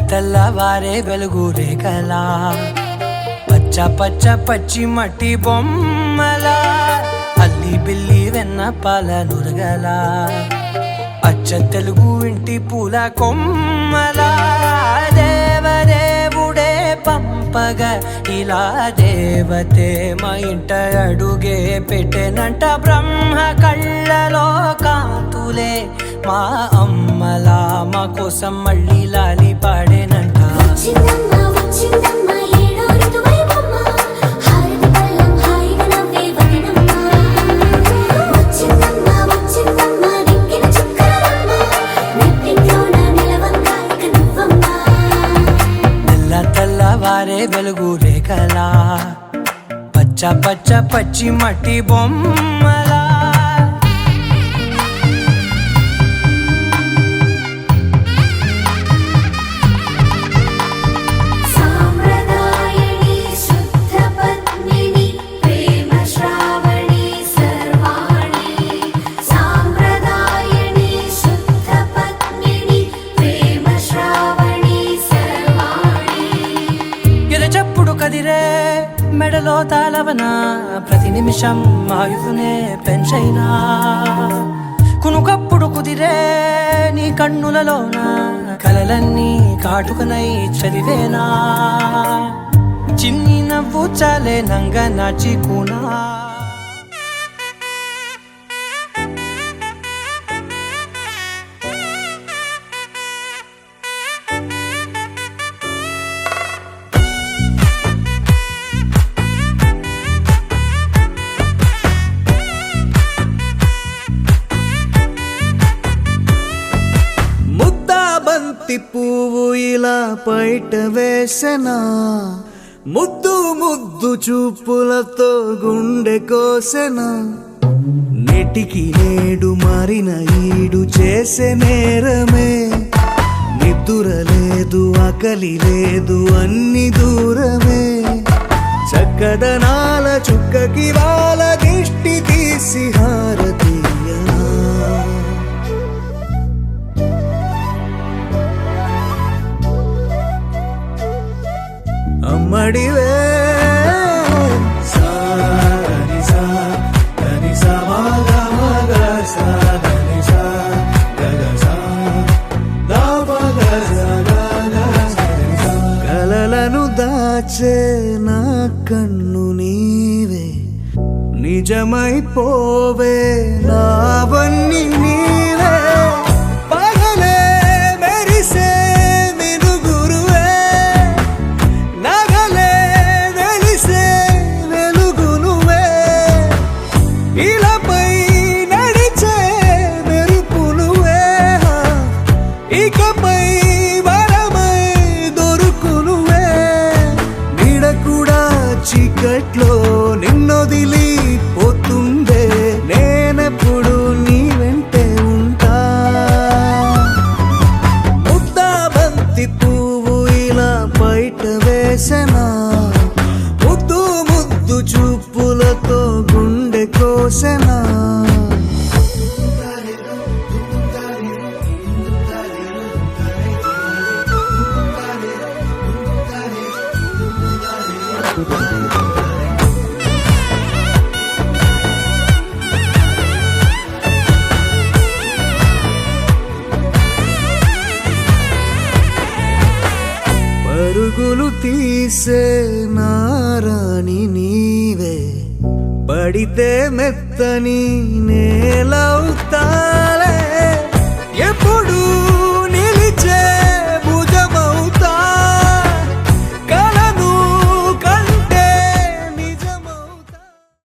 తెల్లవారే వెలుగు రేఖలా పచ్చ పచ్చ పచ్చి మట్టి బొమ్మలా అల్లి బిల్లి వెన్న పాల నురగలా అచ్చ తెలుగు ఇంటి పూల కొమ్మలా దేవదేవుడే పంపగా ఇలా దేవతే మా ఇంట అడుగే పెట్టెనంట బ్రహ్మ కళ్ళలో కాంతులే మా అమ్మలా మా కోసం మళ్ళీ లాలి పాడేనంట తెల్లవారే వెలుగు రేఖలా పచ్చ పచ్చ పచ్చి మట్టి బొమ్మలా చెప్పుడు కదిరే మెడలో తాళవన ప్రతి నిమిషం ఆయుధునే పెంచైనా కునుకప్పుడు కుదిరే నీ కన్నులలోన కలలన్నీ కాటుకనై చదివేనా చిన్ని నవ్వు చాలే నంగ నాచికునా పువ్వు ఇలా బయట వేసెనా ముద్దు ముద్దు చూపులతో గుండె కోసెనా నెటికి నేడు మారిన ఈడు చేసే నేరమే నిద్ర లేదు ఆకలి లేదు అన్ని దూరమే చక్కదనాల చుక్కకి వాళ్ళ దిష్టి తీసి హారతీయనా అమ్మడివే కలలను దాచే నా కన్ను నీవే నిజమైపోవే నావన్నీ నీవే పగలే మెరిసే చీకట్లో నిన్నొదిలి పోతుందే నేనెప్పుడు నీ వెంటే ఉంటా ముద్దా బంతి పువ్వు ఇలా బయట వేసెనా ముద్దు ముద్దు చూపులతో గుండె కోసెనా పరుగులు తీసే నారాణి నీవే పడితే మెత్తని నే